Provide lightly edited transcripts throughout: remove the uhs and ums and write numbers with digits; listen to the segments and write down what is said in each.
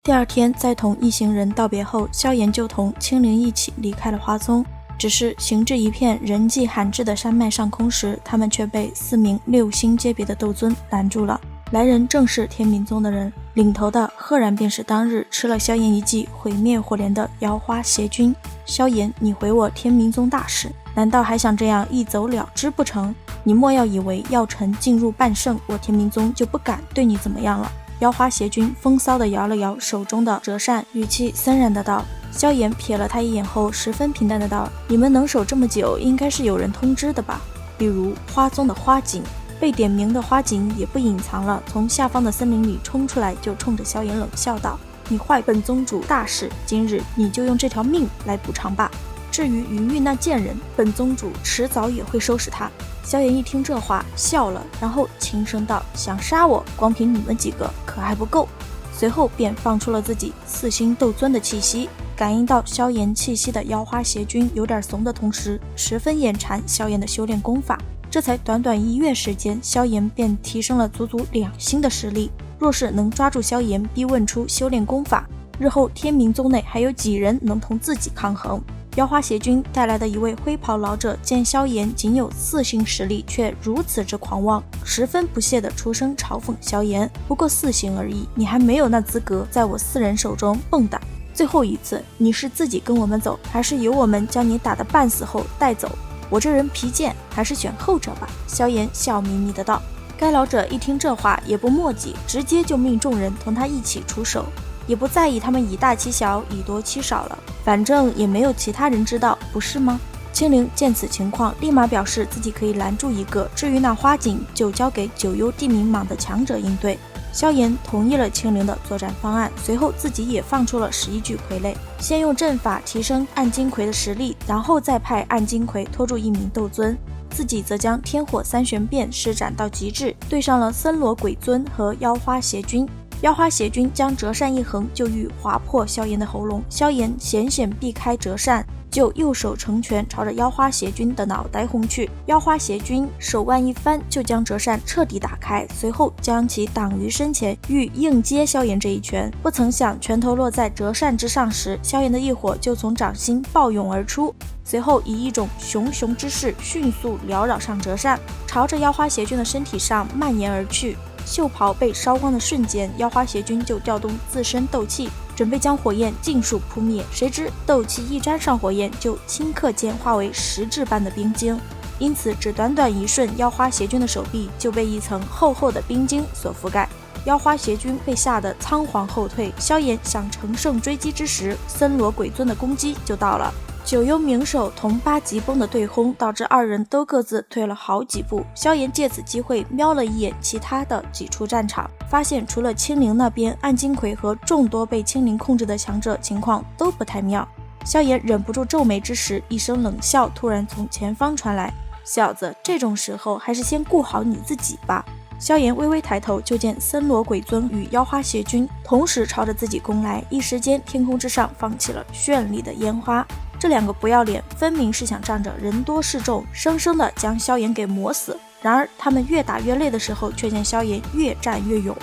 第二天，在同一行人道别后，萧炎就同青灵一起离开了花宗。只是行至一片人迹罕至的山脉上空时，他们却被4名6星阶别的斗尊拦住了。来人正是天冥宗的人，领头的赫然便是当日吃了萧炎一记毁灭火莲的妖花邪君。萧炎，你毁我天冥宗大事，难道还想这样一走了之不成？你莫要以为药尘进入半圣，我天冥宗就不敢对你怎么样了。妖花邪君风骚地摇了摇手中的折扇，语气森然的道。萧炎瞥了他一眼后，十分平淡的道：你们能守这么久，应该是有人通知的吧？比如花宗的花景。被点名的花景也不隐藏了，从下方的森林里冲出来，就冲着萧炎冷笑道：你坏本宗主大事，今日你就用这条命来补偿吧。至于云玉那贱人，本宗主迟早也会收拾他。萧炎一听这话笑了，然后轻声道：想杀我，光凭你们几个可还不够。随后便放出了自己4星斗尊的气息。感应到萧炎气息的妖花邪君有点怂的同时，十分眼馋萧炎的修炼功法。这才短短1月时间，萧炎便提升了足足2星的实力。若是能抓住萧炎，逼问出修炼功法，日后天冥宗内还有几人能同自己抗衡？妖花邪君带来的一位灰袍老者见萧炎仅有4星实力，却如此之狂妄，十分不屑地出声嘲讽萧炎：不过4星而已，你还没有那资格在我4人手中蹦跶。最后一次，你是自己跟我们走，还是由我们将你打得半死后带走？我这人皮贱，还是选后者吧。萧炎笑眯眯的道。该老者一听这话也不墨迹，直接就命众人同他一起出手，也不在意他们以大欺小，以多欺少了，反正也没有其他人知道，不是吗？青灵见此情况，立马表示自己可以拦住一个，至于那花景就交给九幽地冥蟒的强者应对。萧炎同意了青灵的作战方案，随后自己也放出了11具傀儡，先用阵法提升暗金魁的实力，然后再派暗金魁拖住1名斗尊，自己则将天火3玄变施展到极致，对上了森罗鬼尊和妖花邪君。妖花邪君将折扇一横，就欲划破萧炎的喉咙，萧炎险险避开折扇，就右手成拳朝着妖花邪君的脑袋轰去。妖花邪君手腕一翻，就将折扇彻底打开，随后将其挡于身前，欲硬接萧炎这一拳。不曾想拳头落在折扇之上时，萧炎的异火就从掌心暴涌而出，随后以一种熊熊之势迅速缭绕上折扇，朝着妖花邪君的身体上蔓延而去。袖袍被烧光的瞬间，妖花邪君就调动自身斗气，准备将火焰尽数扑灭，谁知斗气一沾上火焰，就顷刻间化为实质般的冰晶。因此只短短1瞬，妖花邪君的手臂就被一层厚厚的冰晶所覆盖。妖花邪君被吓得仓皇后退，萧炎想乘胜追击之时，森罗鬼尊的攻击就到了。九幽冥手同8级崩的对轰，导致2人都各自退了好几步。萧炎借此机会瞄了一眼其他的几处战场，发现除了青灵那边，暗金魁和众多被青灵控制的强者情况都不太妙。萧炎忍不住皱眉之时，一声冷笑突然从前方传来：小子，这种时候还是先顾好你自己吧。萧炎微微抬头，就见森罗鬼尊与妖花邪君同时朝着自己攻来，一时间天空之上放起了绚丽的烟花。这2个不要脸分明是想仗着人多势众，生生的将萧炎给磨死。然而他们越打越累的时候，却见萧炎越战越勇，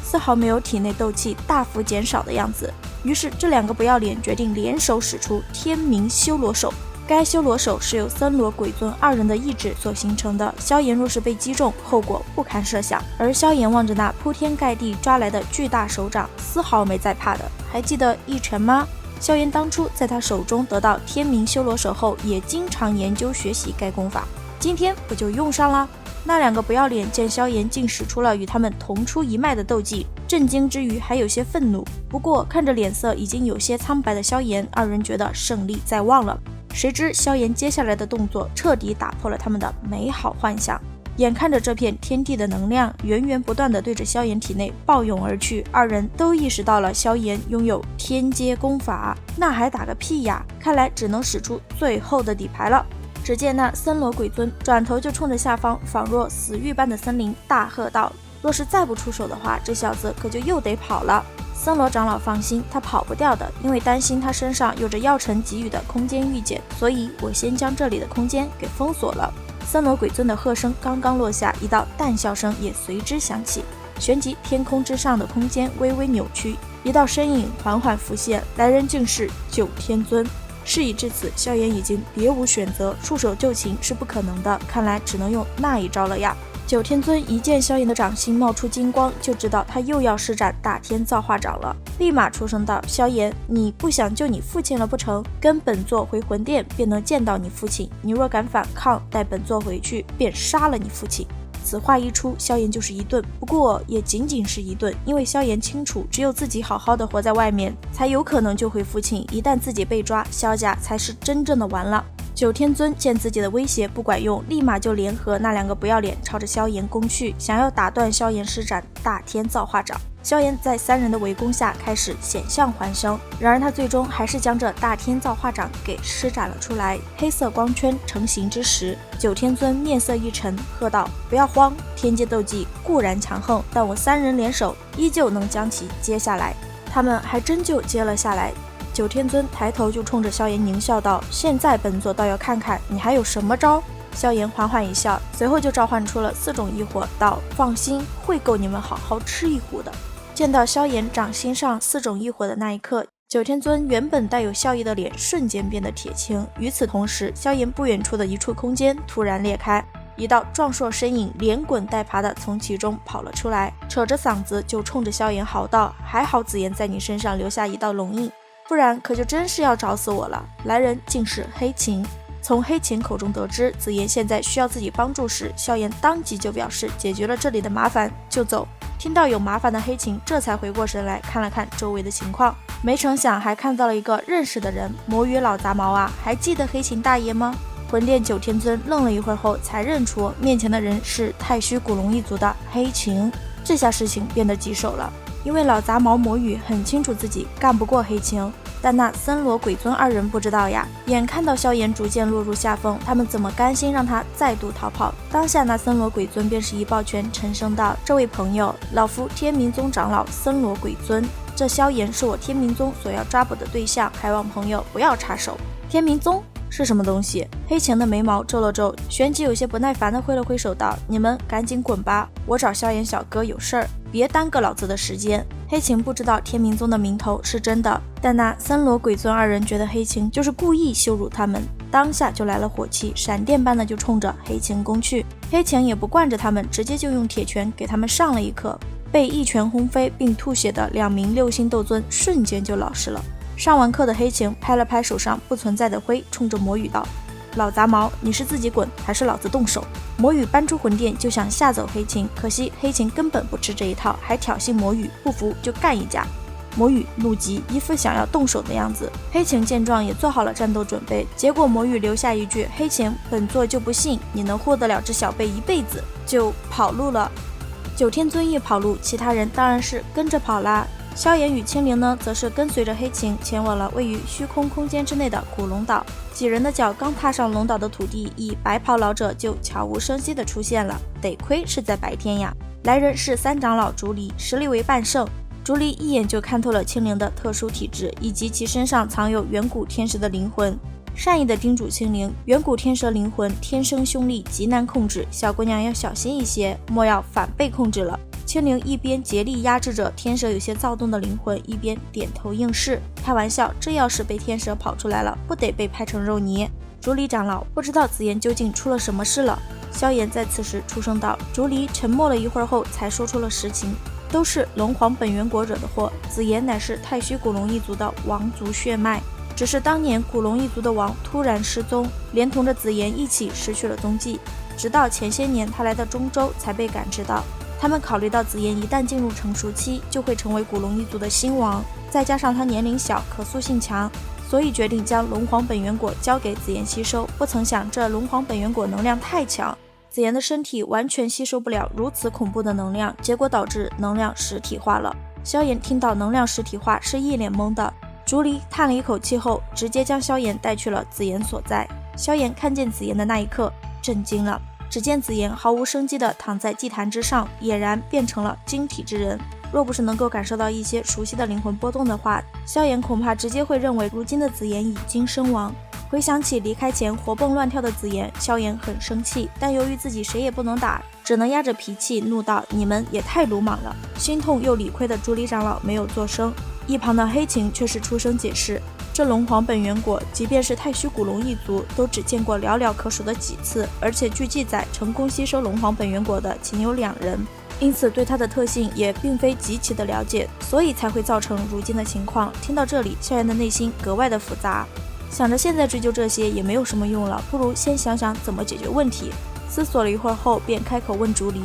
丝毫没有体内斗气大幅减少的样子。于是这2个不要脸决定联手使出天冥修罗手。该修罗手是由森罗鬼尊2人的意志所形成的，萧炎若是被击中，后果不堪设想。而萧炎望着那铺天盖地抓来的巨大手掌，丝毫没在怕的。还记得一拳吗？萧炎当初在他手中得到天冥修罗手后，也经常研究学习该功法，今天不就用上了？那2个不要脸见萧炎竟使出了与他们同出一脉的斗技，震惊之余还有些愤怒。不过看着脸色已经有些苍白的萧炎，2人觉得胜利在望了。谁知萧炎接下来的动作彻底打破了他们的美好幻想。眼看着这片天地的能量源源不断地对着萧炎体内暴涌而去，2人都意识到了萧炎拥有天阶功法，那还打个屁呀！看来只能使出最后的底牌了。只见那森罗鬼尊转头就冲着下方仿若死狱般的森林大喝道：若是再不出手的话，这小子可就又得跑了。森罗长老放心，他跑不掉的，因为担心他身上有着药尘给予的空间预检，所以我先将这里的空间给封锁了。森罗鬼尊的喝声刚刚落下，一道淡笑声也随之响起，旋即天空之上的空间微微扭曲，一道身影缓缓浮现，来人竟是九天尊。事已至此，萧炎已经别无选择，束手就擒是不可能的，看来只能用那一招了呀。九天尊一见萧炎的掌心冒出金光，就知道他又要施展大天造化掌了，立马出声道：萧炎，你不想救你父亲了不成？跟本座回魂殿，便能见到你父亲。你若敢反抗，带本座回去，便杀了你父亲。此话一出，萧炎就是一顿，不过也仅仅是一顿，因为萧炎清楚，只有自己好好的活在外面，才有可能救回父亲。一旦自己被抓，萧家才是真正的完了。九天尊见自己的威胁不管用，立马就联合那两个不要脸，朝着萧炎攻去，想要打断萧炎施展大天造化掌。萧炎在三人的围攻下开始险象环生，然而他最终还是将这大天造化掌给施展了出来。黑色光圈成型之时，九天尊面色一沉，喝道：不要慌，天阶斗技固然强横，但我三人联手依旧能将其接下来。他们还真就接了下来。九天尊抬头就冲着萧炎狞笑道：现在本座倒要看看你还有什么招。萧炎缓缓一笑，随后就召唤出了4种异火，道：放心，会够你们好好吃一壶的。见到萧炎掌心上4种异火的那一刻，九天尊原本带有笑意的脸瞬间变得铁青。与此同时，萧炎不远处的一处空间突然裂开，一道壮硕身影连滚带爬的从其中跑了出来，扯着嗓子就冲着萧炎嚎道：还好紫妍在你身上留下一道龙印，不然可就真是要找死我了。来人竟是黑琴。从黑琴口中得知紫妍现在需要自己帮助时，萧炎当即就表示解决了这里的麻烦就走。听到有麻烦的黑琴这才回过神来，看了看周围的情况，没成想还看到了一个认识的人。魔语老杂毛啊，还记得黑琴大爷吗？魂殿九天尊愣了一会儿后才认出面前的人是太虚古龙一族的黑琴，这下事情变得棘手了。因为老杂毛魔语很清楚自己干不过黑琴，但那森罗鬼尊二人不知道呀。眼看到萧炎逐渐落入下风，他们怎么甘心让他再度逃跑？当下那森罗鬼尊便是一抱拳，沉声道：这位朋友，老夫天明宗长老森罗鬼尊，这萧炎是我天明宗所要抓捕的对象，还望朋友不要插手。天明宗是什么东西？黑琴的眉毛皱了皱，旋即有些不耐烦地挥了挥手道：你们赶紧滚吧，我找萧炎小哥有事儿，别耽搁老子的时间。黑琴不知道天明宗的名头是真的，但那森罗鬼尊二人觉得黑琴就是故意羞辱他们，当下就来了火气，闪电般的就冲着黑琴攻去。黑琴也不惯着他们，直接就用铁拳给他们上了一课，被一拳轰飞并吐血的2名6星斗尊瞬间就老实了。上完课的黑琴拍了拍手上不存在的灰，冲着魔语道：老杂毛，你是自己滚还是老子动手？魔语搬出魂殿就想吓走黑琴，可惜黑琴根本不吃这一套，还挑衅魔语，不服就干一架。魔语怒极，一副想要动手的样子。黑琴见状也做好了战斗准备，结果魔语留下一句：黑琴，本座就不信你能护得了这小辈一辈子，就跑路了。九天尊一跑路，其他人当然是跟着跑啦。萧炎与青灵呢，则是跟随着黑琴前往了位于虚空空间之内的古龙岛。几人的脚刚踏上龙岛的土地，一白袍老者就悄无声息地出现了，得亏是在白天呀。来人是3长老竹离，实力为半圣。竹离一眼就看透了青灵的特殊体质，以及其身上藏有远古天蛇的灵魂，善意地叮嘱青灵，远古天蛇灵魂天生凶戾，极难控制，小姑娘要小心一些，莫要反被控制了。青灵一边竭力压制着天蛇有些躁动的灵魂，一边点头应是。开玩笑，这要是被天蛇跑出来了，不得被拍成肉泥。竹离长老不知道紫妍究竟出了什么事了。萧炎在此时出声道。竹离沉默了一会儿后才说出了实情，都是龙皇本源国惹的祸，紫妍乃是太虚古龙一族的王族血脉，只是当年古龙一族的王突然失踪，连同着紫妍一起失去了踪迹，直到前些年他来到中州才被感知到。他们考虑到紫妍一旦进入成熟期就会成为古龙一族的新王，再加上他年龄小可塑性强，所以决定将龙皇本源果交给紫妍吸收。不曾想这龙皇本源果能量太强，紫妍的身体完全吸收不了如此恐怖的能量，结果导致能量实体化了。萧炎听到能量实体化是一脸懵的，竹离叹了一口气后直接将萧炎带去了紫妍所在。萧炎看见紫妍的那一刻震惊了，只见紫妍毫无生机地躺在祭坛之上，俨然变成了晶体之人。若不是能够感受到一些熟悉的灵魂波动的话，萧炎恐怕直接会认为如今的紫妍已经身亡。回想起离开前活蹦乱跳的紫妍，萧炎很生气，但由于自己谁也不能打，只能压着脾气怒道：你们也太鲁莽了。心痛又理亏的竹离长老没有作声，一旁的黑擎却是出声解释，这龙皇本源果即便是太虚古龙一族都只见过寥寥可数的几次，而且据记载成功吸收龙皇本源果的仅有2人，因此对它的特性也并非极其的了解，所以才会造成如今的情况。听到这里，萧炎的内心格外的复杂，想着现在追究这些也没有什么用了，不如先想想怎么解决问题。思索了一会儿后，便开口问竹离，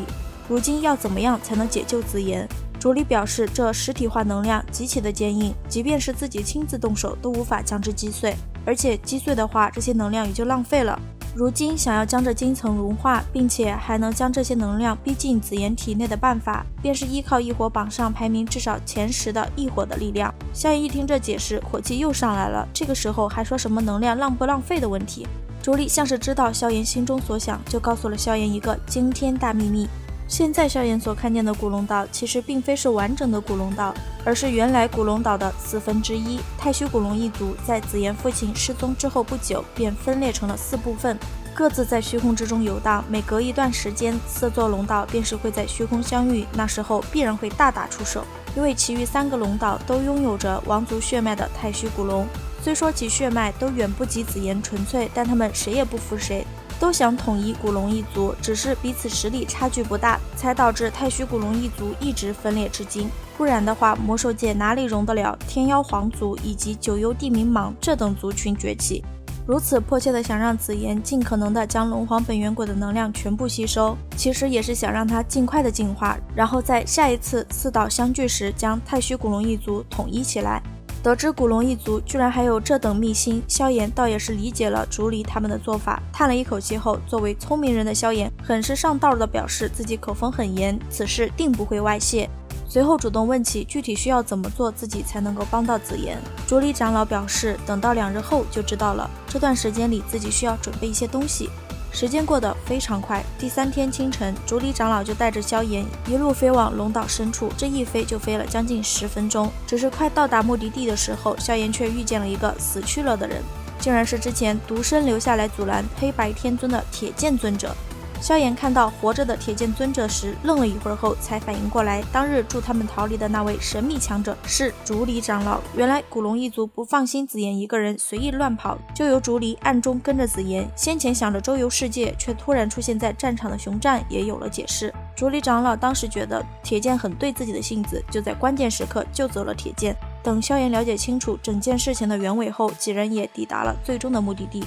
如今要怎么样才能解救紫妍？竹离表示，这实体化能量极其的坚硬，即便是自己亲自动手都无法将之击碎，而且击碎的话，这些能量也就浪费了。如今想要将这晶层融化，并且还能将这些能量逼进紫妍体内的办法，便是依靠异火榜上排名至少前10的异火的力量。萧炎一听这解释，火气又上来了，这个时候还说什么能量浪不浪费的问题。竹离像是知道萧炎心中所想，就告诉了萧炎一个惊天大秘密。现在萧炎所看见的古龙岛其实并非是完整的古龙岛，而是原来古龙岛的1/4。太虚古龙一族在紫妍父亲失踪之后不久便分裂成了4部分，各自在虚空之中游荡，每隔一段时间4座龙岛便是会在虚空相遇，那时候必然会大打出手。因为其余3个龙岛都拥有着王族血脉的太虚古龙，虽说其血脉都远不及紫妍纯粹，但他们谁也不服谁，都想统一古龙一族，只是彼此实力差距不大，才导致太虚古龙一族一直分裂至今。不然的话，魔兽界哪里容得了天妖皇族以及九幽地冥蟒这等族群崛起？如此迫切的想让紫妍尽可能的将龙皇本源果的能量全部吸收，其实也是想让它尽快的进化，然后在下一次4岛相聚时将太虚古龙一族统一起来。得知古龙一族居然还有这等秘辛，萧炎倒也是理解了竹离他们的做法，叹了一口气后，作为聪明人的萧炎很是上道的表示自己口风很严，此事定不会外泄。随后主动问起具体需要怎么做自己才能够帮到紫妍。竹离长老表示等到2日后就知道了，这段时间里自己需要准备一些东西。时间过得非常快，第3天清晨，竹离长老就带着萧炎一路飞往龙岛深处，这一飞就飞了将近10分钟。只是快到达目的地的时候，萧炎却遇见了一个死去了的人，竟然是之前独身留下来阻拦黑白天尊的铁剑尊者。萧炎看到活着的铁剑尊者时，愣了一会儿后才反应过来，当日助他们逃离的那位神秘强者是竹离长老。原来古龙一族不放心紫妍一个人随意乱跑，就由竹离暗中跟着紫妍，先前想着周游世界，却突然出现在战场的熊战也有了解释。竹离长老当时觉得铁剑很对自己的性子，就在关键时刻救走了铁剑。等萧炎了解清楚整件事情的原委后，几人也抵达了最终的目的地。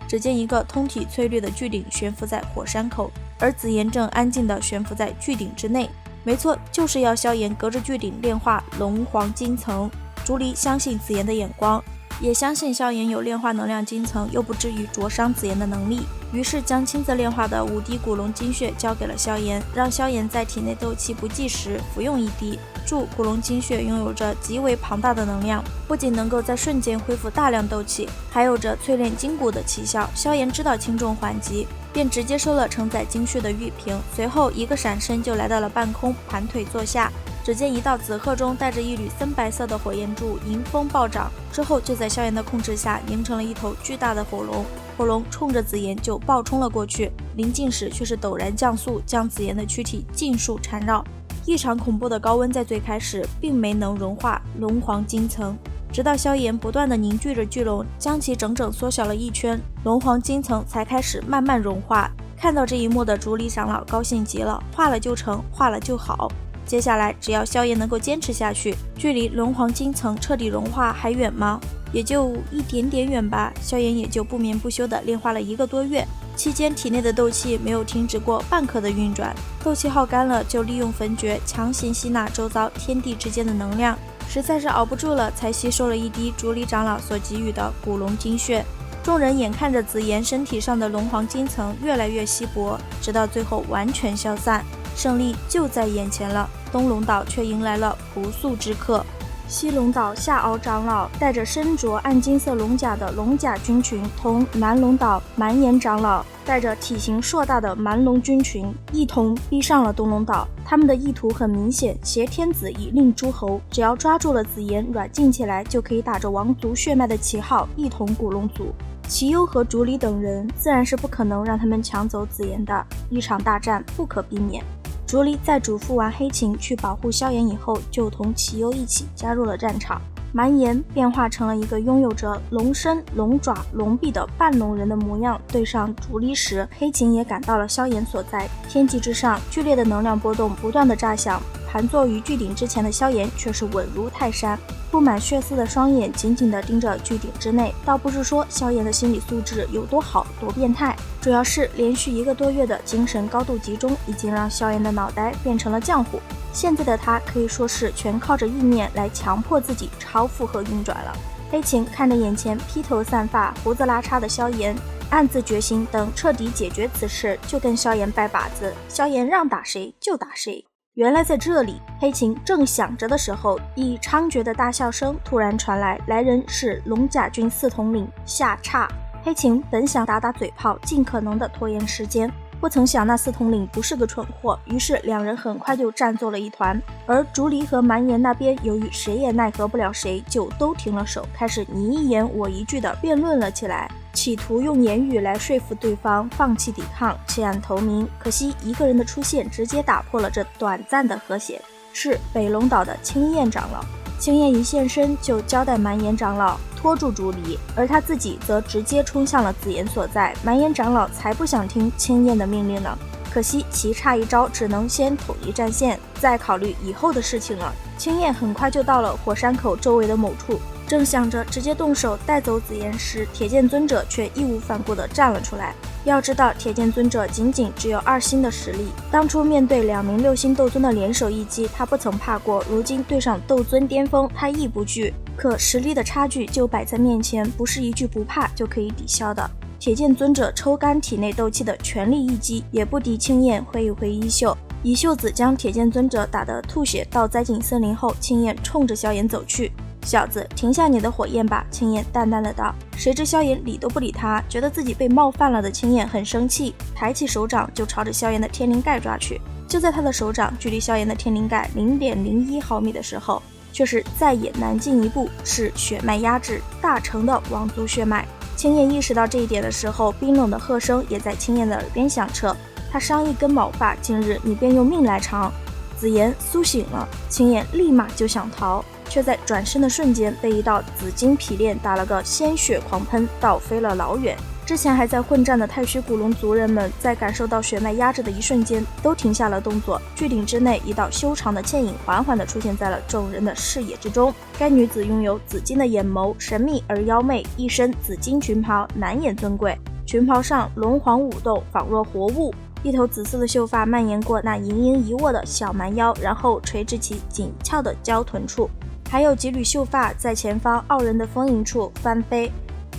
只见一个通体翠绿的巨鼎悬浮在火山口，而紫妍正安静地悬浮在巨鼎之内。没错，就是要萧炎隔着巨鼎炼化龙皇晶层。竹离相信紫妍的眼光，也相信萧炎有炼化能量晶层又不至于灼伤紫妍的能力，于是将亲自炼化的5滴古龙精血交给了萧炎，让萧炎在体内斗气不济时服用1滴。注：古龙精血拥有着极为庞大的能量，不仅能够在瞬间恢复大量斗气，还有着淬炼筋骨的奇效。萧炎知道轻重缓急，便直接收了承载精血的玉瓶，随后一个闪身就来到了半空，盘腿坐下。只见一道紫褐中带着一缕森白色的火焰柱迎风暴涨，之后就在萧炎的控制下凝成了一头巨大的火龙，火龙冲着紫妍就暴冲了过去，临近时却是陡然降速，将紫妍的躯体尽数缠绕。异常恐怖的高温在最开始并没能融化龙皇晶层，直到萧炎不断的凝聚着巨龙，将其整整缩小了1圈，龙皇晶层才开始慢慢融化。看到这一幕的竹离长老高兴极了，化了就成，化了就好。接下来只要萧炎能够坚持下去，距离龙皇晶层彻底融化还远吗？也就一点点远吧。萧炎也就不眠不休地炼化了1个多月，期间体内的斗气没有停止过半刻的运转，斗气耗干了就利用焚诀强行吸纳周遭天地之间的能量，实在是熬不住了，才吸收了1滴竹离长老所给予的古龙精血。众人眼看着紫妍身体上的龙皇晶层越来越稀薄，直到最后完全消散，胜利就在眼前了。东龙岛却迎来了不速之客。西龙岛夏敖长老带着身着暗金色龙甲的龙甲军群，同南龙岛蛮岩长老带着体型硕大的蛮龙军群一同逼上了东龙岛。他们的意图很明显，挟天子以令诸侯，只要抓住了紫妍软禁起来，就可以打着王族血脉的旗号一统古龙族。齐幽和竹离等人自然是不可能让他们抢走紫妍的，一场大战不可避免。竹离在嘱咐完黑琴去保护萧炎以后，就同齐幽一起加入了战场。蛮炎变化成了一个拥有着龙身、龙爪、龙臂的半龙人的模样，对上竹离时，黑琴也赶到了萧炎所在。天际之上，剧烈的能量波动不断的炸响，盘坐于巨顶之前的萧炎却是稳如泰山，布满血丝的双眼紧紧地盯着巨顶之内。倒不是说萧炎的心理素质有多好多变态，主要是连续1个多月的精神高度集中，已经让萧炎的脑袋变成了浆糊。现在的他可以说是全靠着意念来强迫自己超负荷运转了。黑琴看着眼前披头散发、胡子拉碴的萧炎，暗自决心等彻底解决此事，就跟萧炎拜把子，萧炎让打谁就打谁。原来在这里，黑琴正想着的时候，一猖獗的大笑声突然传来，来人是龙甲军4统领夏刹。黑琴本想打打嘴炮，尽可能的拖延时间，不曾想那4统领不是个蠢货，于是两人很快就战作了一团。而竹离和蛮炎那边由于谁也奈何不了谁，就都停了手，开始你一言我一句的辩论了起来，企图用言语来说服对方放弃抵抗，弃暗投明。可惜一个人的出现直接打破了这短暂的和谐，是北龙岛的青焰长老。青焰一现身就交代蛮炎长老拖住竹离，而他自己则直接冲向了紫炎所在。蛮炎长老才不想听青焰的命令呢，可惜棋差一招，只能先统一战线，再考虑以后的事情了。青焰很快就到了火山口周围的某处，正想着直接动手带走紫炎时，铁剑尊者却义无反顾地站了出来。要知道铁剑尊者仅仅只有2星的实力，当初面对2名6星斗尊的联手一击，他不曾怕过，如今对上斗尊巅峰，他亦不惧。可实力的差距就摆在面前，不是一句不怕就可以抵消的。铁剑尊者抽干体内斗气的全力一击，也不敌青焰挥一挥衣袖，以袖子将铁剑尊者打得吐血倒栽进森林后，青焰冲着萧炎走去。小子，停下你的火焰吧，青焰淡淡的道。谁知萧炎理都不理他，觉得自己被冒犯了的青焰很生气，抬起手掌就朝着萧炎的天灵盖抓去。就在他的手掌距离萧炎的天灵盖 0.01 毫米的时候，却是再也难进一步，是血脉压制大成的王族血脉。青焰意识到这一点的时候，冰冷的喝声也在青焰的耳边响彻。他伤一根毛发，今日你便用命来偿。紫炎苏醒了，青焰立马就想逃，却在转身的瞬间被一道紫金劈链打了个鲜血狂喷，倒飞了老远。之前还在混战的太虚古龙族人们，在感受到血脉压制的一瞬间，都停下了动作。巨顶之内，一道修长的倩影缓缓地出现在了众人的视野之中。该女子拥有紫金的眼眸，神秘而妖媚，一身紫金裙袍，难掩尊贵。裙袍上龙黄舞动，仿若活物。一头紫色的秀发蔓延过那盈盈一握的小蛮腰，然后垂至其紧翘的娇臀处，还有几缕秀发在前方傲人的丰盈处翻飞。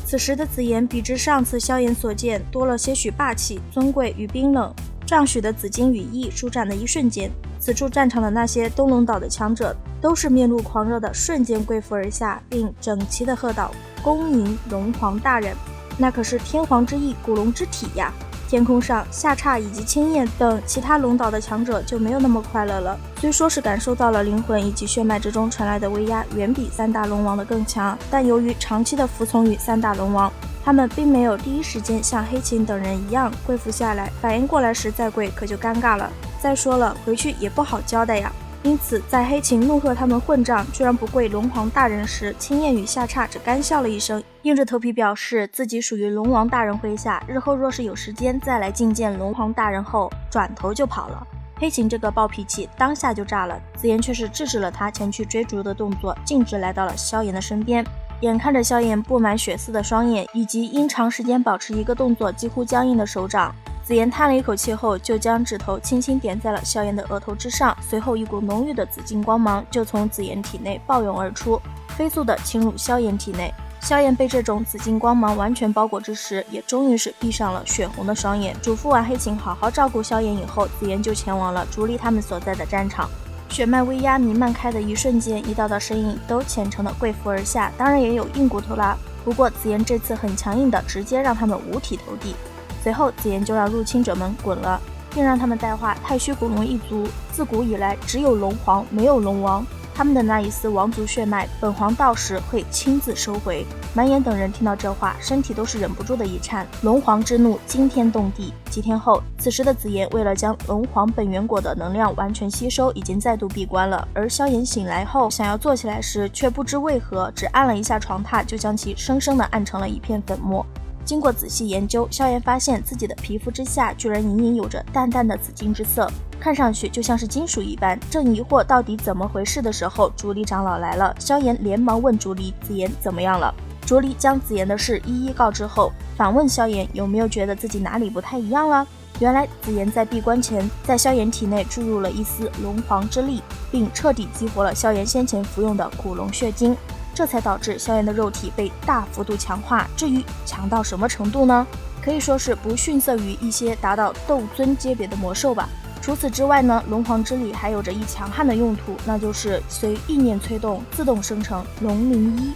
此时的紫炎比之上次萧炎所见多了些许霸气、尊贵与冰冷。丈许的紫金羽翼舒展的一瞬间，此处战场的那些东龙岛的强者都是面露狂热的瞬间跪伏而下，并整齐地喝道：恭迎龙皇大人。那可是天皇之翼，古龙之体呀。天空上，夏刹以及青焰等其他龙岛的强者就没有那么快乐了。虽说是感受到了灵魂以及血脉之中传来的威压远比3大龙王的更强，但由于长期的服从于3大龙王，他们并没有第一时间像黑琴等人一样跪服下来，反应过来时再跪可就尴尬了。再说了，回去也不好交代呀。因此在黑琴怒喝他们混账居然不跪龙皇大人时，青焰与夏刹只干笑了一声，硬着头皮表示自己属于龙王大人麾下，日后若是有时间再来觐见龙皇大人后，转头就跑了。黑琴这个暴脾气当下就炸了，紫炎却是制止了他前去追逐的动作，径直来到了萧炎的身边。眼看着萧炎布满血丝的双眼，以及因长时间保持一个动作几乎僵硬的手掌，紫炎叹了一口气后，就将指头轻轻点在了萧炎的额头之上，随后一股浓郁的紫金光芒就从紫炎体内暴涌而出，飞速地侵入萧炎体内。萧炎被这种紫金光芒完全包裹之时，也终于是闭上了血红的双眼。嘱咐完黑琴好好照顾萧炎以后，紫炎就前往了竹离他们所在的战场。血脉威压弥漫开的一瞬间，一道道身影都虔诚的跪伏而下，当然也有硬骨头啦。不过紫炎这次很强硬的，直接让他们五体投地。随后紫炎就让入侵者们滚了，并让他们带话太虚古龙一族自古以来只有龙皇没有龙王，他们的那一丝王族血脉，本皇到时会亲自收回。满眼等人听到这话，身体都是忍不住的一颤。龙皇之怒惊天动地。几天后，此时的紫妍为了将龙皇本源果的能量完全吸收，已经再度闭关了。而萧炎醒来后，想要坐起来时，却不知为何只按了一下床榻，就将其生生的按成了一片粉末。经过仔细研究，萧炎发现自己的皮肤之下居然隐隐有着淡淡的紫金之色，看上去就像是金属一般。正疑惑到底怎么回事的时候，竹离长老来了。萧炎连忙问竹离紫妍怎么样了。竹离将紫妍的事一一告知后，反问萧炎有没有觉得自己哪里不太一样了。原来紫妍在闭关前，在萧炎体内注入了一丝龙皇之力，并彻底激活了萧炎先前服用的古龙血晶，这才导致萧炎的肉体被大幅度强化。至于强到什么程度呢？可以说是不逊色于一些达到斗尊阶别的魔兽吧。除此之外呢，龙皇之力还有着一强悍的用途，那就是随意念催动自动生成龙灵衣。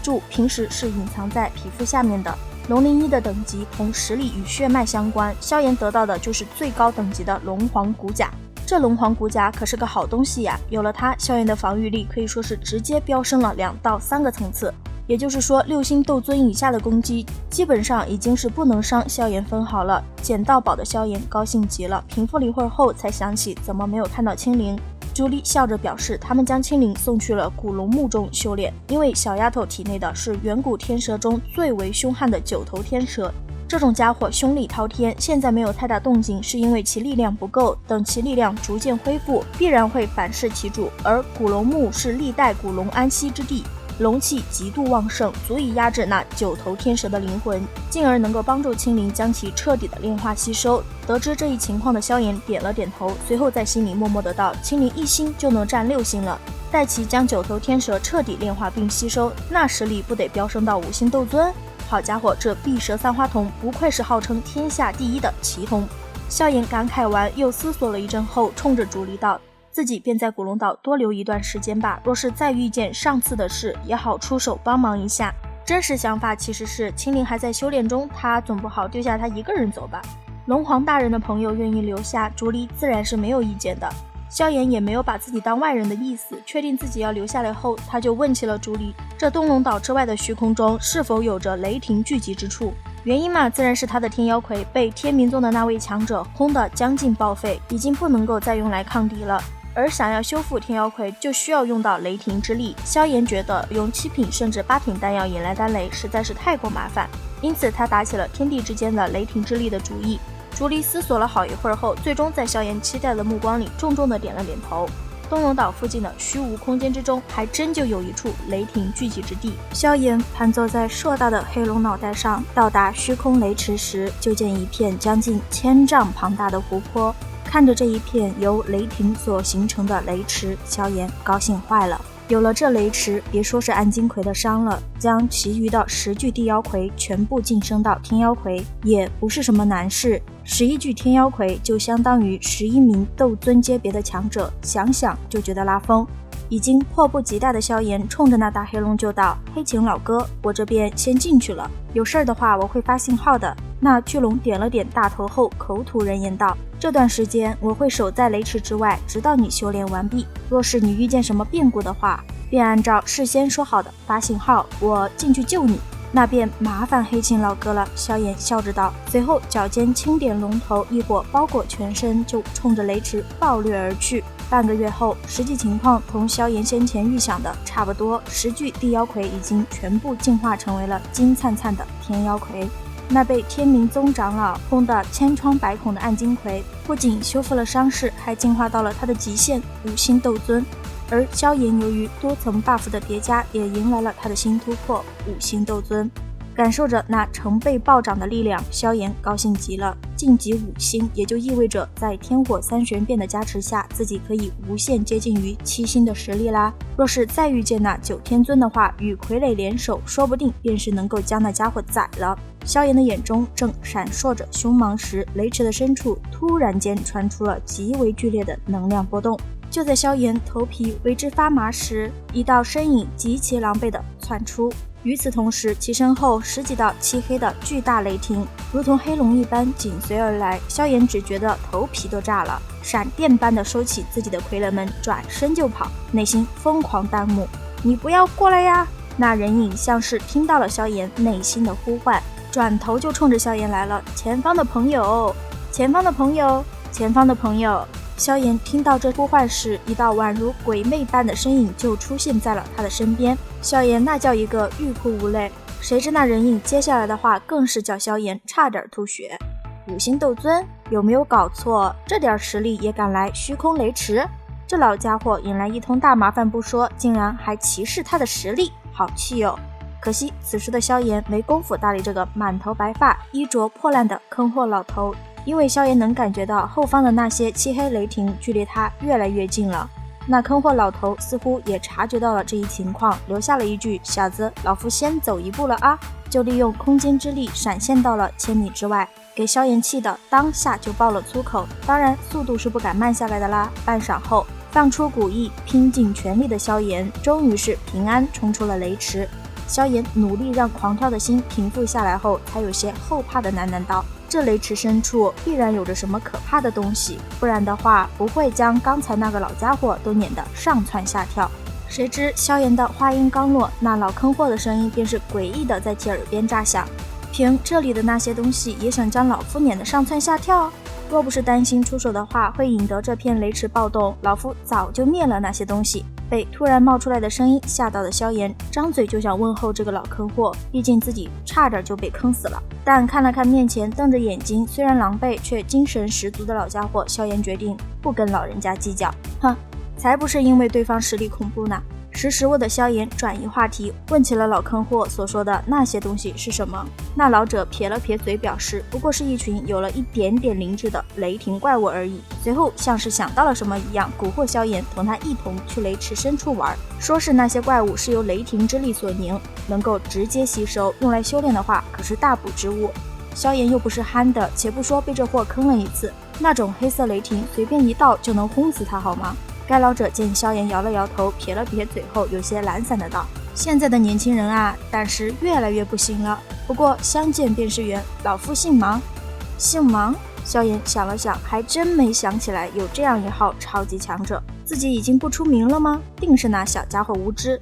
注：平时是隐藏在皮肤下面的。龙灵衣的等级同实力与血脉相关，萧炎得到的就是最高等级的龙皇骨甲。这龙皇骨甲可是个好东西呀，有了它，萧炎的防御力可以说是直接飙升了2到3个层次。也就是说，6星斗尊以下的攻击基本上已经是不能伤萧炎分毫了。捡到宝的萧炎高兴极了，平复了一会儿后才想起怎么没有看到青灵。朱莉笑着表示，他们将青灵送去了古龙墓中修炼，因为小丫头体内的是远古天蛇中最为凶悍的9头天蛇。这种家伙凶力滔天，现在没有太大动静，是因为其力量不够，等其力量逐渐恢复，必然会反噬其主。而古龙墓是历代古龙安息之地，龙气极度旺盛，足以压制那9头天蛇的灵魂，进而能够帮助青灵将其彻底的炼化吸收。得知这一情况的萧炎点了点头，随后在心里默默得道：青灵1星就能战6星了，待其将9头天蛇彻底炼化并吸收，那实力不得飙升到5星斗尊？好家伙，这碧蛇三花瞳不愧是号称天下第一的奇瞳。萧炎感慨完，又思索了一阵后，冲着竹离道：自己便在古龙岛多留一段时间吧，若是再遇见上次的事，也好出手帮忙一下。真实想法其实是青灵还在修炼中，他总不好丢下他一个人走吧。龙皇大人的朋友愿意留下，竹离自然是没有意见的。萧炎也没有把自己当外人的意思，确定自己要留下来后，他就问起了竹离，这东龙岛之外的虚空中是否有着雷霆聚集之处。原因嘛，自然是他的天妖魁被天冥宗的那位强者轰得将近报废，已经不能够再用来抗敌了。而想要修复天妖魁，就需要用到雷霆之力。萧炎觉得用7品甚至8品丹药引来丹雷实在是太过麻烦，因此他打起了天地之间的雷霆之力的主意。竹离思索了好一会儿后，最终在萧炎期待的目光里重重的点了点头。东龙岛附近的虚无空间之中，还真就有一处雷霆聚集之地。萧炎盘坐在硕大的黑龙脑袋上，到达虚空雷池时，就见一片将近1000丈庞大的湖泊。看着这一片由雷霆所形成的雷池，萧炎高兴坏了。有了这雷池，别说是暗金魁的伤了，将其余的10具地妖魁全部晋升到天妖魁，也不是什么难事。11具天妖魁就相当于11名斗尊阶别的强者，想想就觉得拉风。已经迫不及待的萧炎冲着那大黑龙就道：黑擎老哥，我这边先进去了，有事儿的话我会发信号的。那巨龙点了点大头后，口吐人言道：这段时间我会守在雷池之外，直到你修炼完毕。若是你遇见什么变故的话，便按照事先说好的发信号，我进去救你。那便麻烦黑擎老哥了。萧炎笑着道，随后脚尖轻点龙头，一火包裹全身，就冲着雷池暴掠而去。半个月后，实际情况同萧炎先前预想的差不多，10具地妖魁已经全部进化成为了金灿灿的天妖魁。那被天冥宗长老轰得千疮百孔的暗金魁，不仅修复了伤势，还进化到了他的极限5星斗尊。而萧炎由于多层 buff 的叠加，也迎来了他的新突破5星斗尊。感受着那成倍暴涨的力量，萧炎高兴极了。晋级5星也就意味着在天火3玄变的加持下，自己可以无限接近于7星的实力啦。若是再遇见那9天尊的话，与傀儡联手，说不定便是能够将那家伙宰了。萧炎的眼中正闪烁着凶芒时，雷池的深处突然间传出了极为剧烈的能量波动。就在萧炎头皮为之发麻时，一道身影极其狼狈地窜出。与此同时，其身后10几道漆黑的巨大雷霆如同黑龙一般紧随而来。萧炎只觉得头皮都炸了，闪电般的收起自己的傀儡们，转身就跑，内心疯狂弹幕：你不要过来呀！那人影像是听到了萧炎内心的呼唤，转头就冲着萧炎来了。前方的朋友，前方的朋友，前方的朋友。萧炎听到这呼唤时，一道宛如鬼魅般的身影就出现在了他的身边。萧炎那叫一个欲哭无泪，谁知那人影接下来的话更是叫萧炎差点吐血。5星斗尊，有没有搞错？这点实力也敢来虚空雷池？这老家伙引来一通大麻烦不说，竟然还歧视他的实力，好气哦！可惜此时的萧炎没工夫搭理这个满头白发、衣着破烂的坑货老头，因为萧炎能感觉到后方的那些漆黑雷霆距离他越来越近了。那坑货老头似乎也察觉到了这一情况，留下了一句：小子，老夫先走一步了啊！就利用空间之力闪现到了千米之外，给萧炎气的当下就爆了粗口。当然速度是不敢慢下来的啦。半晌后，放出古意拼尽全力的萧炎终于是平安冲出了雷池。萧炎努力让狂跳的心平复下来后，才有些后怕的喃喃道：这雷池深处必然有着什么可怕的东西，不然的话不会将刚才那个老家伙都撵得上蹿下跳。谁知萧炎的话音刚落，那老坑货的声音便是诡异的在其耳边炸响：凭这里的那些东西也想将老夫撵得上蹿下跳？若不是担心出手的话会引得这片雷池暴动，老夫早就灭了那些东西。被突然冒出来的声音吓到的萧炎张嘴就想问候这个老坑货，毕竟自己差点就被坑死了。但看了看面前瞪着眼睛虽然狼狈却精神十足的老家伙，萧炎决定不跟老人家计较。哼，才不是因为对方实力恐怖呢。识时务的萧炎转移话题，问起了老坑货所说的那些东西是什么。那老者撇了撇嘴表示，不过是一群有了一点点灵智的雷霆怪物而已。随后像是想到了什么一样，蛊惑萧炎同他一同去雷池深处玩，说是那些怪物是由雷霆之力所凝，能够直接吸收，用来修炼的话可是大补之物。萧炎又不是憨的，且不说被这货坑了一次，那种黑色雷霆随便一道就能轰死他好吗？该老者见萧炎摇了摇头，撇了撇嘴后，有些懒散的道：现在的年轻人啊，胆识越来越不行了。不过相见便是缘，老夫姓芒。姓芒？萧炎想了想，还真没想起来有这样一号超级强者。自己已经不出名了吗？定是那小家伙无知，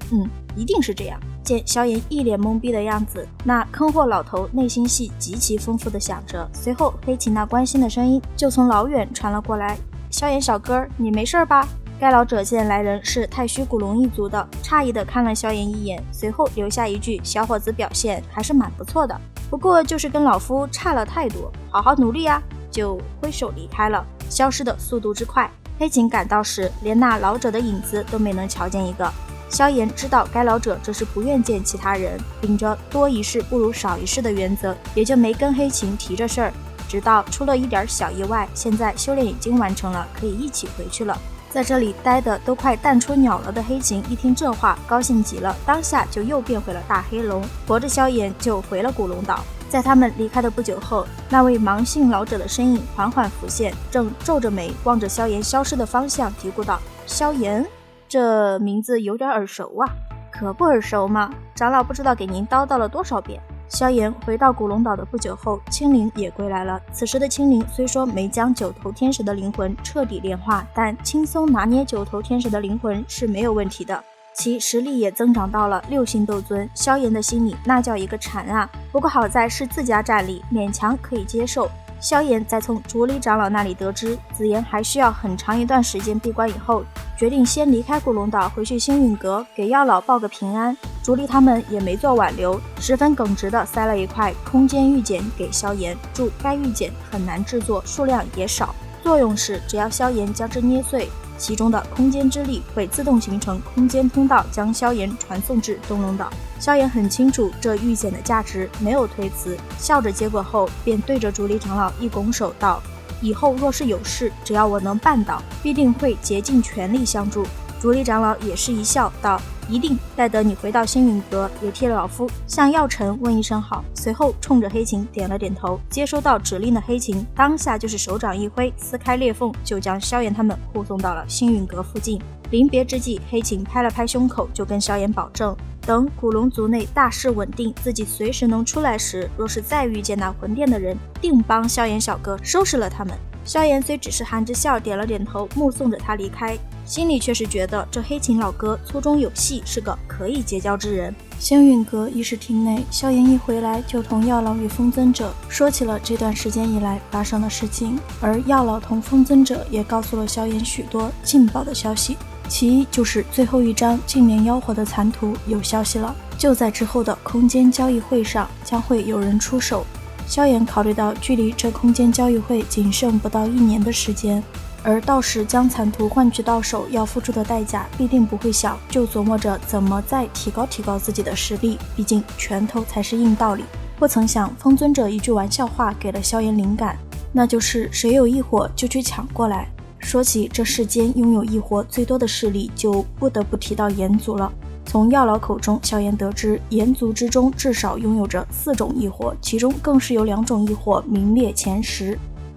一定是这样。见萧炎一脸懵逼的样子，那坑货老头内心戏极其丰富的想着。随后黑琴那关心的声音就从老远传了过来：萧炎小哥，你没事吧？该老者见来人是太虚古龙一族的，诧异的看了萧炎一眼，随后留下一句：小伙子表现还是蛮不错的，不过就是跟老夫差了太多，好好努力啊！就挥手离开了，消失的速度之快，黑琴赶到时连那老者的影子都没能瞧见一个。萧炎知道该老者这是不愿见其他人，秉着多一事不如少一事的原则，也就没跟黑琴提这事儿。直到出了一点小意外，现在修炼已经完成了，可以一起回去了。在这里待的都快淡出鸟了的黑琴一听这话，高兴极了，当下就又变回了大黑龙，驮着萧炎就回了古龙岛。在他们离开的不久后，那位芒姓老者的身影缓缓浮现，正皱着眉望着萧炎消失的方向嘀咕道：萧炎，这名字有点耳熟啊。可不耳熟吗？长老不知道给您叨叨了多少遍。萧炎回到古龙岛的不久后，青灵也归来了。此时的青灵虽说没将九头天使的灵魂彻底炼化，但轻松拿捏九头天使的灵魂是没有问题的，其实力也增长到了6星斗尊。萧炎的心里那叫一个馋啊！不过好在是自家战力，勉强可以接受。萧炎在从竹里长老那里得知紫妍还需要很长一段时间闭关以后，决定先离开古龙岛回去星陨阁给药老报个平安。竹离他们也没做挽留，十分耿直地塞了一块空间玉简给萧炎，注该玉简很难制作，数量也少，作用是只要萧炎将之捏碎，其中的空间之力会自动形成空间通道，将萧炎传送至东龙岛。萧炎很清楚这玉简的价值，没有推辞，笑着接过后便对着竹离长老一拱手道：以后若是有事，只要我能办到，必定会竭尽全力相助。竹离长老也是一笑道：一定，待得你回到星陨阁，也替老夫向药尘问一声好。随后冲着黑琴点了点头。接收到指令的黑琴当下就是手掌一挥，撕开裂缝，就将萧炎他们护送到了星陨阁附近。临别之际，黑琴拍了拍胸口，就跟萧炎保证，等古龙族内大势稳定，自己随时能出来时，若是再遇见那魂殿的人，定帮萧炎小哥收拾了他们。萧炎虽只是含着笑点了点头，目送着他离开，心里却是觉得这黑琴老哥粗中有细，是个可以结交之人。星陨阁议事厅内，萧炎一回来就同药老与风尊者说起了这段时间以来发生的事情，而药老同风尊者也告诉了萧炎许多劲爆的消息，其一就是最后一张净莲妖火的残图有消息了，就在之后的空间交易会上将会有人出手。萧炎考虑到距离这空间交易会仅剩不到1年的时间，而到时将残图换取到手要付出的代价必定不会小，就琢磨着怎么再提高自己的实力，毕竟拳头才是硬道理。不曾想风尊者一句玩笑话给了萧炎灵感，那就是谁有异火就去抢过来。说起这世间拥有异火最多的势力，就不得不提到炎族了。从药老口中，萧炎得知炎族之中至少拥有着4种异火，其中更是有2种异火名列前10。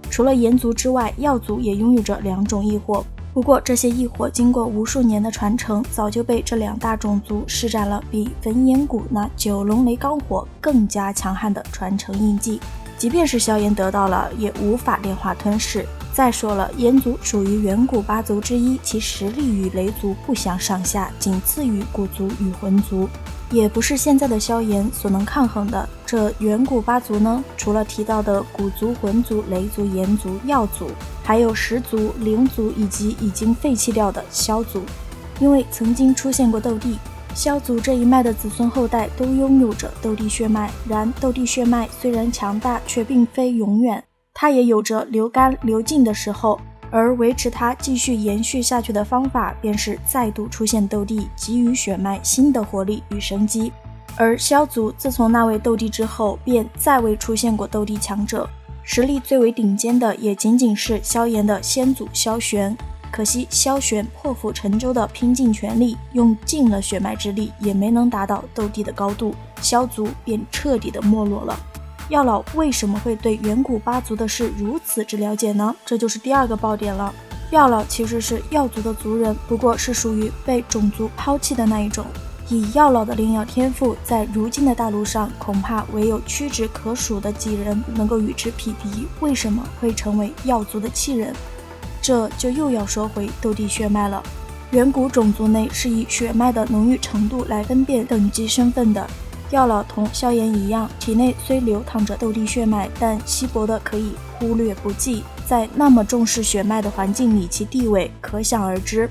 除了炎族之外，药族也拥有着2种异火，不过这些异火经过无数年的传承，早就被这2大种族施展了比焚炎谷那9龙雷罡火更加强悍的传承印记。即便是萧炎得到了，也无法炼化吞噬。再说了，炎族属于远古8族之一，其实力与雷族不相上下，仅次于古族与魂族，也不是现在的萧炎所能抗衡的。这远古8族呢，除了提到的古族、魂族、雷族、炎族、药族，还有石族、灵族以及已经废弃掉的萧族。因为曾经出现过斗帝，萧族这一脉的子孙后代都拥有着斗帝血脉，然斗帝血脉虽然强大，却并非永远，它也有着流干流尽的时候，而维持它继续延续下去的方法，便是再度出现斗帝，给予血脉新的活力与生机。而萧族自从那位斗帝之后，便再未出现过斗帝强者，实力最为顶尖的也仅仅是萧炎的先祖萧玄。可惜萧玄破釜沉舟的拼尽全力，用尽了血脉之力，也没能达到斗帝的高度，萧族便彻底的没落了。药老为什么会对远古8族的事如此之了解呢？这就是第2个爆点了。药老其实是药族的族人，不过是属于被种族抛弃的那一种。以药老的炼药天赋，在如今的大陆上，恐怕唯有屈指可数的几人能够与之匹敌。为什么会成为药族的弃人？这就又要说回斗帝血脉了。远古种族内是以血脉的浓郁程度来分辨等级身份的。药老同萧炎一样，体内虽流淌着斗帝血脉，但稀薄的可以忽略不计，在那么重视血脉的环境里，其地位可想而知。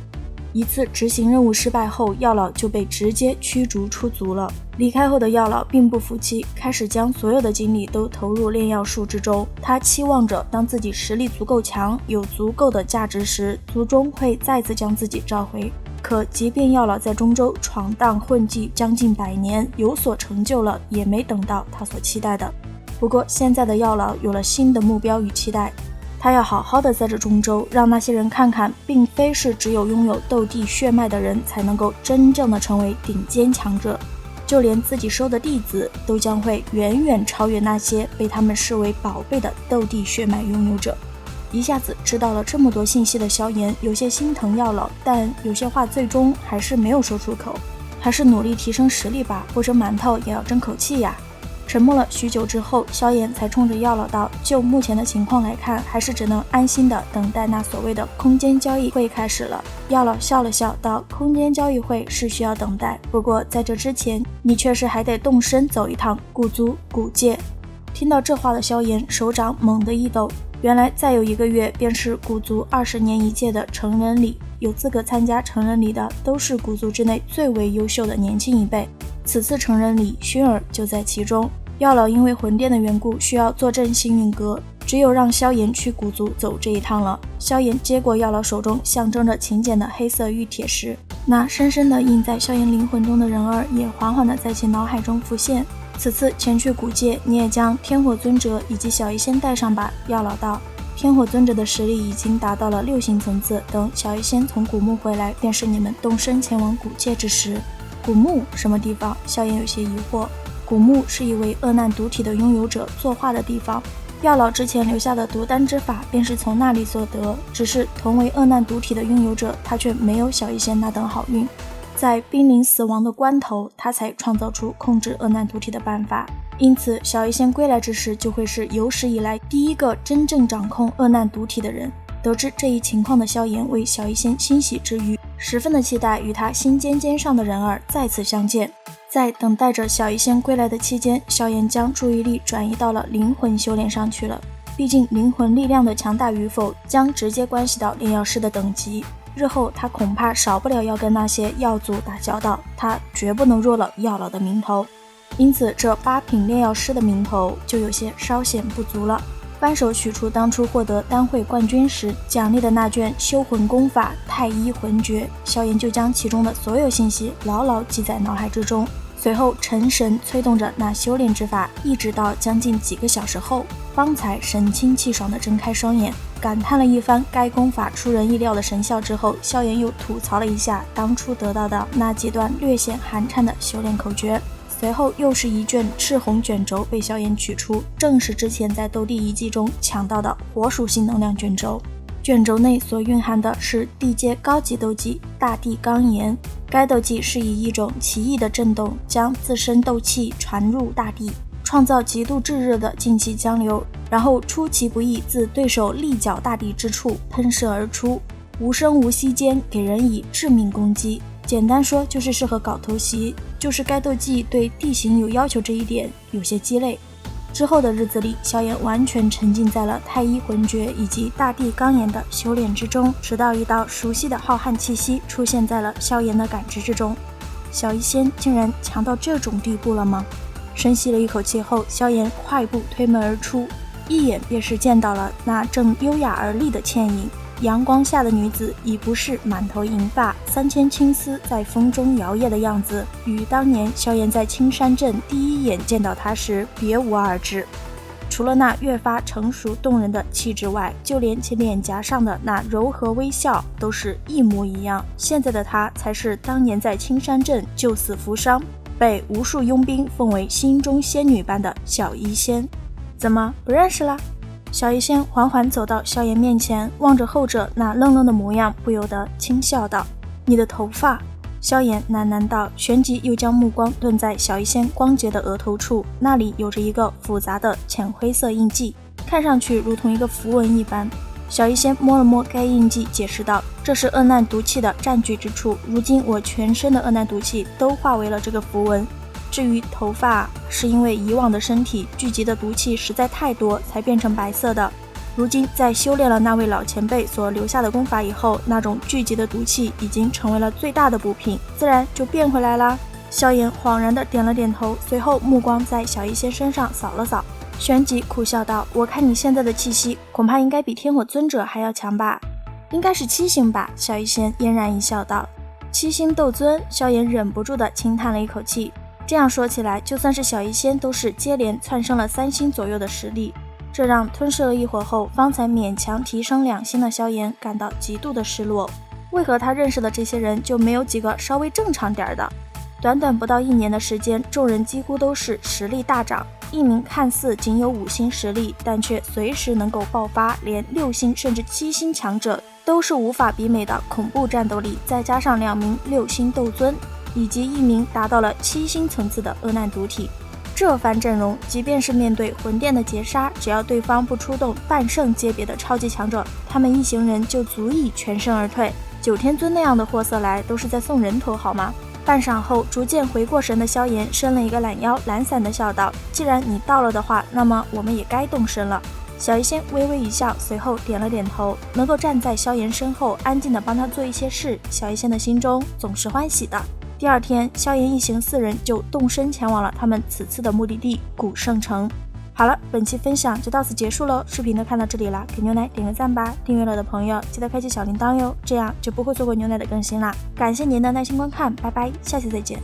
一次执行任务失败后，药老就被直接驱逐出族了。离开后的药老并不服气，开始将所有的精力都投入炼药术之中。他期望着当自己实力足够强，有足够的价值时，族中会再次将自己召回。可即便药老在中州闯荡混迹将近100年，有所成就了，也没等到他所期待的。不过现在的药老有了新的目标与期待，他要好好的在这中州，让那些人看看，并非是只有拥有斗帝血脉的人才能够真正的成为顶尖强者，就连自己收的弟子都将会远远超越那些被他们视为宝贝的斗帝血脉拥有者。一下子知道了这么多信息的萧炎有些心疼药老，但有些话最终还是没有说出口，还是努力提升实力吧，或者馒头也要争口气呀。沉默了许久之后，萧炎才冲着药老道，就目前的情况来看，还是只能安心的等待那所谓的空间交易会开始了。药老笑了笑道，空间交易会是需要等待，不过在这之前，你确实还得动身走一趟古族古界。听到这话的萧炎手掌猛地一抖，原来再有1个月便是古族20年一届的成人礼，有资格参加成人礼的都是古族之内最为优秀的年轻一辈，此次成人礼薰儿就在其中。药老因为魂殿的缘故需要坐镇星陨阁，只有让萧炎去古族走这一趟了。萧炎接过药老手中象征着勤俭的黑色玉铁石，那深深地印在萧炎灵魂中的人儿也缓缓地在其脑海中浮现。此次前去古界，你也将天火尊者以及小医仙带上吧。药老道，天火尊者的实力已经达到了6星层次，等小医仙从古墓回来，便是你们动身前往古界之时。古墓什么地方？萧炎有些疑惑。古墓是一位恶难毒体的拥有者作画的地方，药老之前留下的毒丹之法便是从那里所得，只是同为恶难毒体的拥有者，他却没有小医仙那等好运。在濒临死亡的关头，他才创造出控制恶难毒体的办法，因此小医仙归来之时，就会是有史以来第一个真正掌控恶难毒体的人。得知这一情况的萧炎为小医仙欣喜之余，十分的期待与他心尖尖上的人儿再次相见。在等待着小医仙归来的期间，萧炎将注意力转移到了灵魂修炼上去了。毕竟灵魂力量的强大与否将直接关系到炼药师的等级，日后他恐怕少不了要跟那些药祖打交道，他绝不能弱了药老的名头。因此这8品炼药师的名头就有些稍显不足了。翻手取出当初获得丹会冠军时奖励的那卷修魂功法太一魂诀，萧炎就将其中的所有信息牢牢记在脑海之中，随后沉神催动着那修炼之法，一直到将近几个小时后，方才神清气爽地睁开双眼，感叹了一番该功法出人意料的神效之后，萧炎又吐槽了一下当初得到的那几段略显寒颤的修炼口诀。随后又是一卷赤红卷轴被萧炎取出，正是之前在斗帝遗迹中抢到的火属性能量卷轴。卷轴内所蕴含的是地阶高级斗技大地罡炎，该斗技是以一种奇异的震动将自身斗气传入大地，创造极度炙热的劲气江流，然后出其不意自对手立脚大地之处喷射而出，无声无息间给人以致命攻击。简单说就是适合搞偷袭，就是该斗技对地形有要求这一点有些鸡肋。之后的日子里，萧炎完全沉浸在了太一魂诀以及大地罡炎的修炼之中，直到一道熟悉的浩瀚气息出现在了萧炎的感知之中。小医仙竟然强到这种地步了吗？深吸了一口气后，萧炎快步推门而出，一眼便是见到了那正优雅而立的倩影。阳光下的女子已不是满头银发，3000青丝在风中摇曳的样子，与当年萧炎在青山镇第一眼见到她时别无二致。除了那越发成熟动人的气质外，就连其脸颊上的那柔和微笑都是一模一样。现在的她才是当年在青山镇救死扶伤，被无数佣兵奉为心中仙女般的小医仙。怎么不认识了？小医仙缓缓走到萧炎面前，望着后者那愣愣的模样，不由得轻笑道：“你的头发。”萧炎喃喃道，旋即又将目光顿在小医仙光洁的额头处，那里有着一个复杂的浅灰色印记，看上去如同一个符文一般。小医仙摸了摸该印记，解释道：“这是恶难毒气的占据之处，如今我全身的恶难毒气都化为了这个符文。至于头发，是因为以往的身体聚集的毒气实在太多，才变成白色的。如今在修炼了那位老前辈所留下的功法以后，那种聚集的毒气已经成为了最大的补品，自然就变回来啦。”萧炎恍然地点了点头，随后目光在小医仙身上扫了扫，旋即苦笑道：“我看你现在的气息，恐怕应该比天火尊者还要强吧？”“应该是7星吧。”小医仙嫣然一笑道。7星斗尊，萧炎忍不住地轻叹了一口气。这样说起来，就算是小医仙都是接连窜升了3星左右的实力，这让吞噬了一会儿后方才勉强提升2星的萧炎感到极度的失落。为何他认识的这些人就没有几个稍微正常点的？短短不到1年的时间，众人几乎都是实力大涨，一名看似仅有5星实力，但却随时能够爆发连6星甚至7星强者都是无法比美的恐怖战斗力，再加上2名6星斗尊以及1名达到了7星层次的恶难毒体，这番阵容即便是面对魂殿的劫杀，只要对方不出动半圣阶别的超级强者，他们一行人就足以全身而退。9天尊那样的货色来都是在送人头好吗？半晌后逐渐回过神的萧炎伸了一个懒腰，懒散的笑道：“既然你到了的话，那么我们也该动身了。”小医仙微微一笑，随后点了点头。能够站在萧炎身后安静的帮他做一些事，小医仙的心中总是欢喜的。第二天，萧炎一行4人就动身前往了他们此次的目的地古圣城。好了，本期分享就到此结束喽。视频都看到这里了，给牛奶点个赞吧。订阅了的朋友记得开启小铃铛哟，这样就不会错过牛奶的更新啦。感谢您的耐心观看，拜拜，下期再见。